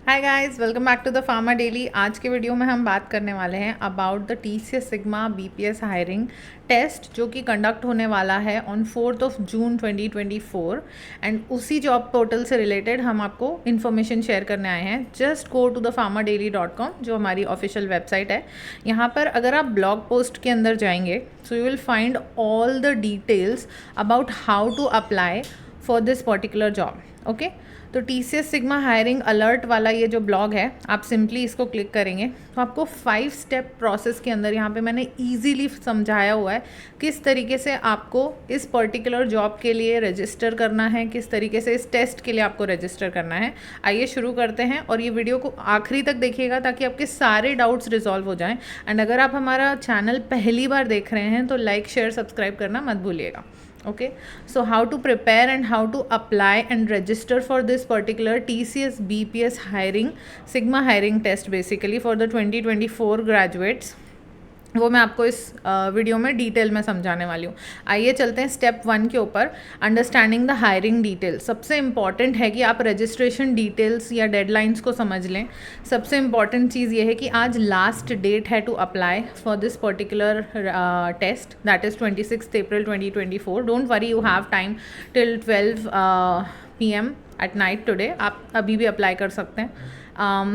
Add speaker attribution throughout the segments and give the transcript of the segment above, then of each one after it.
Speaker 1: Hi guys, welcome back to the Farmer Daily. आज के video में हम बात करने वाले हैं about the TCS Sigma BPS hiring test जो कि कंडक्ट होने वाला है ऑन 4 जून 2024 एंड उसी जॉब पोर्टल से रिलेटेड हम आपको इन्फॉर्मेशन शेयर करने आए हैं। Just go to the farmerdaily.com जो हमारी ऑफिशियल वेबसाइट है। यहाँ पर अगर आप ब्लॉग पोस्ट के अंदर जाएंगे so you will find all the details about how to apply for this particular job. Okay, तो टीसीएस सिग्मा हायरिंग अलर्ट वाला ये जो ब्लॉग है, आप सिंपली इसको क्लिक करेंगे तो आपको 5 स्टेप प्रोसेस के अंदर यहाँ पे मैंने इजीली समझाया हुआ है किस तरीके से आपको इस पर्टिकुलर जॉब के लिए रजिस्टर करना है, किस तरीके से इस टेस्ट के लिए आपको रजिस्टर करना है। आइए शुरू करते हैं और ये वीडियो को आखिरी तक देखिएगा ताकि आपके सारे डाउट्स रिजॉल्व हो जाएं। एंड अगर आप हमारा चैनल पहली बार देख रहे हैं तो लाइक शेयर सब्सक्राइब करना मत भूलिएगा। Okay, so how to prepare and how to apply and register for this particular TCS BPS hiring Sigma hiring test basically for the 2024 graduates, वो मैं आपको इस वीडियो में डिटेल में समझाने वाली हूँ। आइए चलते हैं स्टेप 1 के ऊपर, अंडरस्टैंडिंग द हायरिंग डिटेल्स। सबसे इम्पॉर्टेंट है कि आप रजिस्ट्रेशन डिटेल्स या डेडलाइंस को समझ लें। सबसे इम्पॉर्टेंट चीज़ ये है कि आज लास्ट डेट है to apply for this particular test, that is 26 April 2024। Don't worry, you have time till 12 PM at night today. आप अभी भी अप्लाई कर सकते हैं।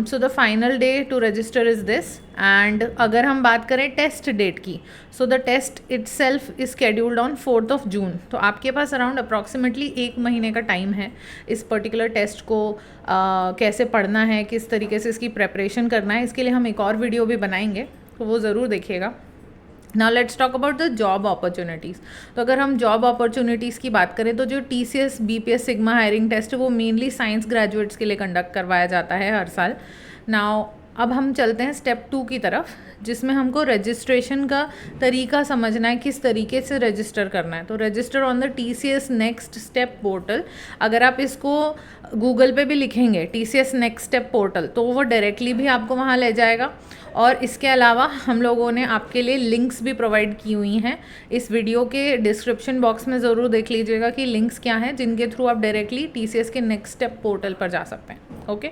Speaker 1: So the final day to register is this. And अगर हम बात करें टेस्ट डेट की, so the test itself is scheduled on 4 June. तो आपके पास अराउंड अप्रॉक्सीमेटली 1 महीने का टाइम है इस पर्टिकुलर टेस्ट को कैसे पढ़ना है, किस तरीके से इसकी प्रेपरेशन करना है। इसके लिए हम एक और वीडियो भी बनाएंगे, तो वो ज़रूर देखिएगा। Now let's talk about the job opportunities. तो अगर हम जॉब अपॉर्चुनिटीज़ की बात करें तो जो TCS BPS Sigma hiring test है वो मेनली साइंस ग्रेजुएट्स के लिए कंडक्ट करवाया जाता है हर साल। नाउ अब हम चलते हैं स्टेप 2 की तरफ, जिसमें हमको रजिस्ट्रेशन का तरीका समझना है, किस तरीके से रजिस्टर करना है। तो register on the TCS next step portal, अगर आप इसको गूगल पे भी लिखेंगे TCS नेक्स्ट स्टेप पोर्टल तो वो डायरेक्टली भी आपको वहाँ ले जाएगा। और इसके अलावा हम लोगों ने आपके लिए लिंक्स भी प्रोवाइड की हुई हैं। इस वीडियो के डिस्क्रिप्शन बॉक्स में ज़रूर देख लीजिएगा कि लिंक्स क्या हैं जिनके थ्रू आप डायरेक्टली TCS के नेक्स्ट स्टेप पोर्टल पर जा सकते हैं। Okay,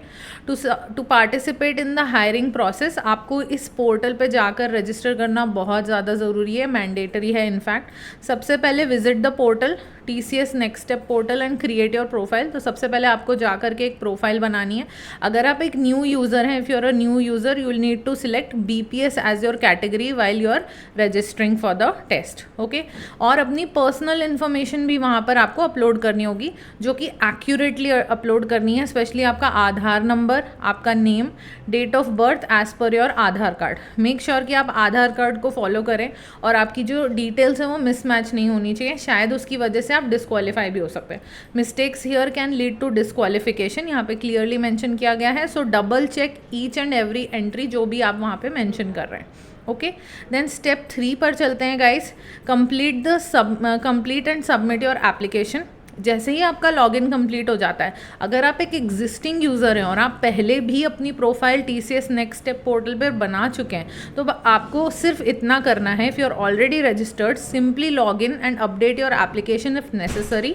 Speaker 1: to participate in the hiring process आपको इस पोर्टल पे जाकर रजिस्टर करना बहुत ज़्यादा ज़रूरी है, मैंडेटरी है इनफैक्ट। सबसे पहले visit the portal TCS next step portal and create your profile. तो सबसे पहले आपको जा करके एक प्रोफाइल बनानी है। अगर आप एक न्यू यूज़र हैं, if you are a new user you will need to select BPS as your category while you are registering for the test. Okay, और अपनी पर्सनल इन्फॉर्मेशन भी वहाँ पर आपको अपलोड करनी होगी जो कि एक्यूरेटली अपलोड करनी है, स्पेशली आपका आधार नंबर, आपका name, date of birth as per your Aadhaar card. Make sure कि आप आधार कार्ड को फॉलो करें और आपकी जो डिटेल्स हैं वो मिसमैच नहीं होनी चाहिए, शायद उसकी वजह से आप डिस्क्वालीफाई भी हो सकते हैं। Mistakes here can lead to disqualification, यहाँ पे क्लियरली मेंशन किया गया है। So double check each and every entry जो भी आप वहाँ पे मेंशन कर रहे हैं। ओके, देन स्टेप 3 पर चलते हैं guys. Complete and submit your application. जैसे ही आपका लॉगिन कंप्लीट हो जाता है, अगर आप एक एग्जिस्टिंग यूज़र हैं और आप पहले भी अपनी profile TCS next step portal पर बना चुके हैं तो आपको सिर्फ इतना करना है, if you are already registered simply log in and update your application if necessary,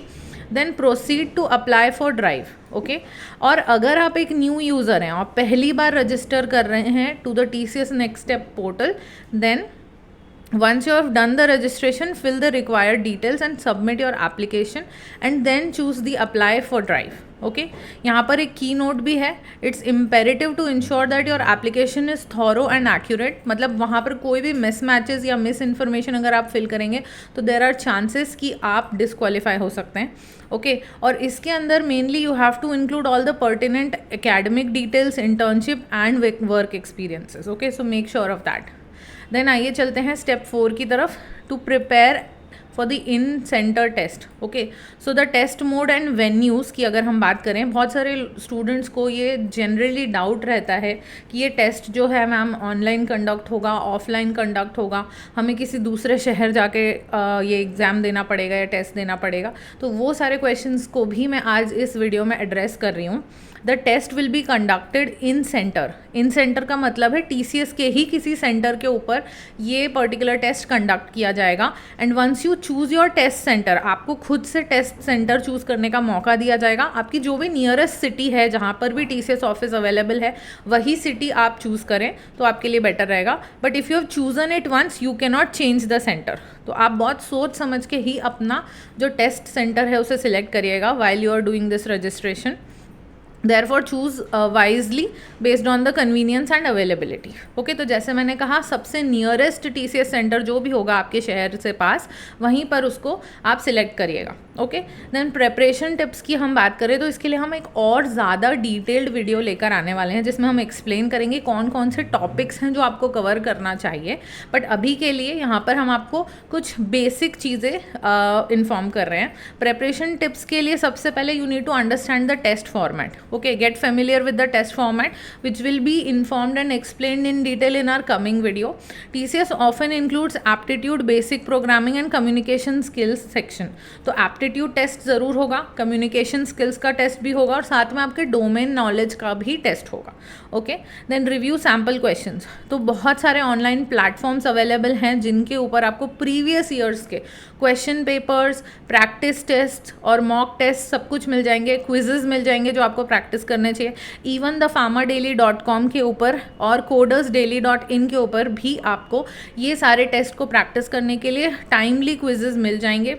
Speaker 1: then proceed to apply for drive. Okay, और अगर आप एक न्यू यूज़र हैं और पहली बार रजिस्टर कर रहे हैं to the TCS next step portal, then once you have done the registration fill the required details and submit your application and then choose the apply for drive. Okay, यहाँ पर एक key note भी है, it's imperative to ensure that your application is thorough and accurate. मतलब वहाँ पर कोई भी मिस मैचेस या मिस इन्फॉर्मेशन अगर आप फिल करेंगे तो देर आर चांसेस कि आप डिस्क्वालीफाई हो सकते हैं। ओके, और इसके अंदर mainly you have to include all the pertinent academic details, internship and work experiences. Okay, so make sure of that. Then आइए चलते हैं स्टेप 4 की तरफ, to prepare for the in centre test. Okay, so the test mode and venues की अगर हम बात करें, बहुत सारे स्टूडेंट्स को ये जनरली डाउट रहता है कि ये टेस्ट जो है मैम ऑनलाइन कंडक्ट होगा, ऑफलाइन कंडक्ट होगा, हमें किसी दूसरे शहर जाके ये एग्ज़ाम देना पड़ेगा या टेस्ट देना पड़ेगा। तो वो सारे क्वेश्चंस को भी मैं आज इस वीडियो में एड्रेस कर रही हूँ। The test will be conducted in centre. In centre का मतलब है TCS के ही किसी सेंटर के ऊपर ये पर्टिकुलर टेस्ट कंडक्ट किया जाएगा। And once you choose your test centre, आपको खुद से टेस्ट सेंटर चूज़ करने का मौका दिया जाएगा। आपकी जो भी नियरेस्ट सिटी है जहाँ पर भी TCS ऑफिस अवेलेबल है वही सिटी आप चूज़ करें तो आपके लिए बेटर रहेगा। But if you have chosen it once you can not change the centre. तो आप बहुत सोच समझ के ही अपना जो टेस्ट सेंटर है उसे सिलेक्ट करिएगा while you are doing this registration. Therefore choose wisely based on the convenience and availability. Okay तो जैसे मैंने कहा सबसे नियरेस्ट TCS सेंटर जो भी होगा आपके शहर से पास वहीं पर उसको आप सिलेक्ट करिएगा। ओके देन प्रेपरेशन टिप्स की हम बात करें तो इसके लिए हम एक और ज़्यादा डिटेल्ड वीडियो लेकर आने वाले हैं जिसमें हम एक्सप्लेन करेंगे कौन कौन से टॉपिक्स हैं जो आपको कवर करना चाहिए। बट अभी के लिए यहाँ पर हम आपको कुछ बेसिक चीज़ें इन्फॉर्म कर रहे हैं। प्रेपरेशन टिप्स के लिए सबसे पहले you need to understand the test format. Okay, get familiar with the test format which will be informed and explained in detail in our coming video. TCS often includes aptitude, basic programming and communication skills section. तो aptitude test ज़रूर होगा, communication skills का test भी होगा और साथ में आपके डोमेन नॉलेज का भी टेस्ट होगा। Okay then review sample questions. तो बहुत सारे ऑनलाइन प्लेटफॉर्म्स अवेलेबल हैं जिनके ऊपर आपको प्रीवियस ईयर्स के क्वेश्चन पेपर्स, प्रैक्टिस टेस्ट और मॉक टेस्ट सब कुछ मिल जाएंगे, क्विजेज मिल जाएंगे जो आपको प्रैक्टिस करने चाहिए। इवन द farmerdaily.com के ऊपर और codersdaily.in के ऊपर भी आपको ये सारे टेस्ट को प्रैक्टिस करने के लिए टाइमली क्विजेज मिल जाएंगे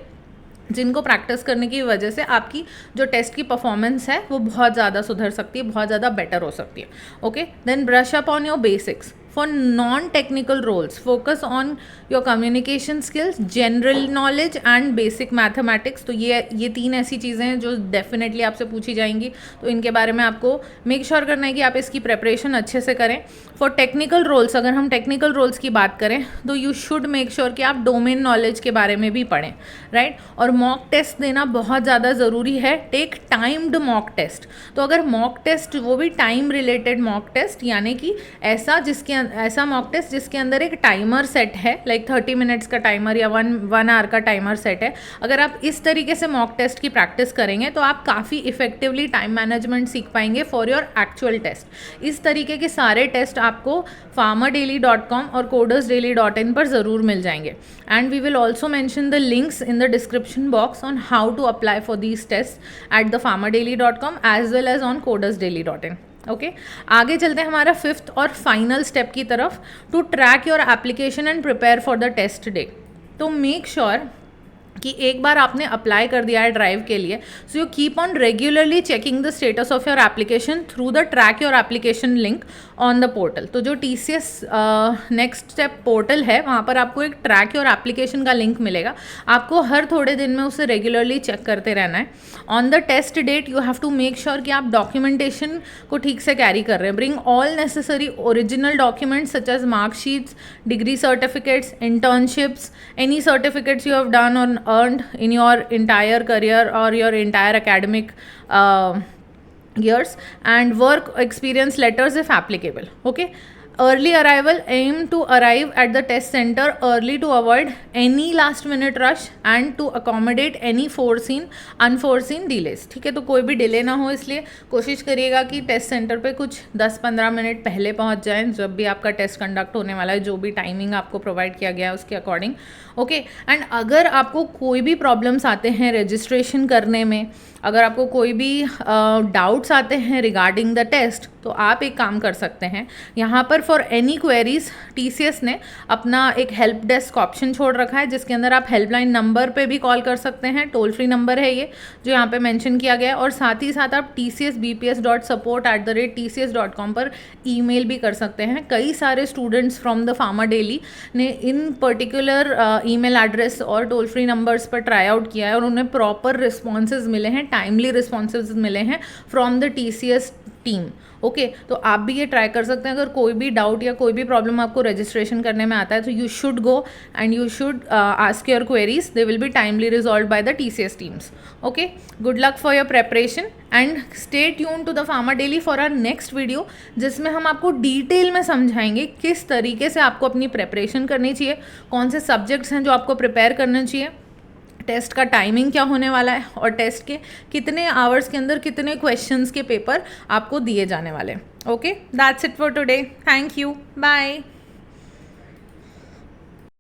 Speaker 1: जिनको प्रैक्टिस करने की वजह से आपकी जो टेस्ट की परफॉर्मेंस है वो बहुत ज़्यादा सुधर सकती है, बहुत ज़्यादा बेटर हो सकती है। Okay then brush up on your basics. For non-technical roles, focus on your communication skills, general knowledge and basic mathematics. तो ये तीन ऐसी चीज़ें हैं जो डेफिनेटली आपसे पूछी जाएंगी, तो इनके बारे में आपको मेक श्योर करना है कि आप इसकी प्रेपरेशन अच्छे से करें। फॉर टेक्निकल रोल्स, अगर हम टेक्निकल रोल्स की बात करें तो यू शुड मेक श्योर कि आप डोमेन नॉलेज के बारे में भी पढ़ें, राइट। और मॉक टेस्ट देना बहुत ज़्यादा ज़रूरी है। Take timed mock test. तो अगर मॉक टेस्ट, वो भी टाइम रिलेटेड मॉक टेस्ट, यानी कि ऐसा मॉक टेस्ट जिसके अंदर एक टाइमर सेट है, लाइक 30 मिनट्स का टाइमर या वन आवर का टाइमर सेट है। अगर आप इस तरीके से मॉक टेस्ट की प्रैक्टिस करेंगे तो आप काफ़ी इफेक्टिवली टाइम मैनेजमेंट सीख पाएंगे फॉर योर एक्चुअल टेस्ट। इस तरीके के सारे टेस्ट आपको farmerdaily.com और codersdaily.in पर ज़रूर मिल जाएंगे। And we will also mention the links in the description box on how to apply for these test at the farmerdaily.com as well as on codersdaily.in। Okay आगे चलते हैं हमारा फिफ्थ और फाइनल स्टेप की तरफ, to track your application and prepare for the test day. तो make sure कि एक बार आपने अप्लाई कर दिया है ड्राइव के लिए, so you keep on regularly checking the status of your application through the track your application link on the portal. तो जो TCS नेक्स्ट स्टेप पोर्टल है वहाँ पर आपको एक ट्रैक योर एप्लीकेशन का लिंक मिलेगा। आपको हर थोड़े दिन में उसे रेगुलरली चेक करते रहना है। On the test date you have to make sure कि आप डॉक्यूमेंटेशन को ठीक से कैरी कर रहे हैं। Bring all necessary original documents such as marksheets, degree certificates, internships, any certificates you have done or earned in your entire career or your entire academic years, and work experience letters if applicable. Okay, early arrival, aim to arrive at the test center early to avoid any last minute rush and to accommodate any unforeseen delays. ठीक है, तो कोई भी delay ना हो इसलिए कोशिश करिएगा कि टेस्ट सेंटर पे कुछ 10-15 मिनट पहले पहुंच जाएं जब भी आपका टेस्ट कंडक्ट होने वाला है, जो भी टाइमिंग आपको प्रोवाइड किया गया है उसके अकॉर्डिंग। ओके एंड अगर आपको कोई भी प्रॉब्लम्स आते हैं रजिस्ट्रेशन करने में, अगर आपको कोई भी डाउट्स आते हैं रिगार्डिंग द टेस्ट, तो आप एक काम कर सकते हैं, यहाँ पर फॉर एनी क्वेरीज TCS ने अपना एक हेल्प डेस्क ऑप्शन छोड़ रखा है जिसके अंदर आप हेल्पलाइन नंबर पे भी कॉल कर सकते हैं। टोल फ्री नंबर है ये जो यहाँ पे मेंशन किया गया है, और साथ ही साथ आप tcsbps.support@tcs.com पर ईमेल भी कर सकते हैं। कई सारे students from the Farmer daily ने इन पर्टिकुलर ईमेल एड्रेस और टोल फ्री नंबर्स पर ट्राई आउट किया है और उन्हें प्रॉपर रिस्पॉन्सेज मिले हैं, टाइमली रिस्पॉन्सेज मिले हैं from the TCS team. Okay तो आप भी ये ट्राई कर सकते हैं। अगर कोई भी डाउट या कोई भी प्रॉब्लम आपको रजिस्ट्रेशन करने में आता है तो you should go and you should ask your queries, they will be timely resolved by the TCS teams. Okay good luck for your preparation and stay tuned to the Farmer Daily for our next video, जिसमें हम आपको detail में समझाएंगे किस तरीके से आपको अपनी प्रेपरेशन करनी चाहिए, कौन से सब्जेक्ट्स हैं जो आपको प्रिपेयर करना चाहिए, टेस्ट का टाइमिंग क्या होने वाला है और टेस्ट के कितने आवर्स के अंदर कितने क्वेश्चंस के पेपर आपको दिए जाने वाले हैं। Okay, that's it for today. Thank you, bye.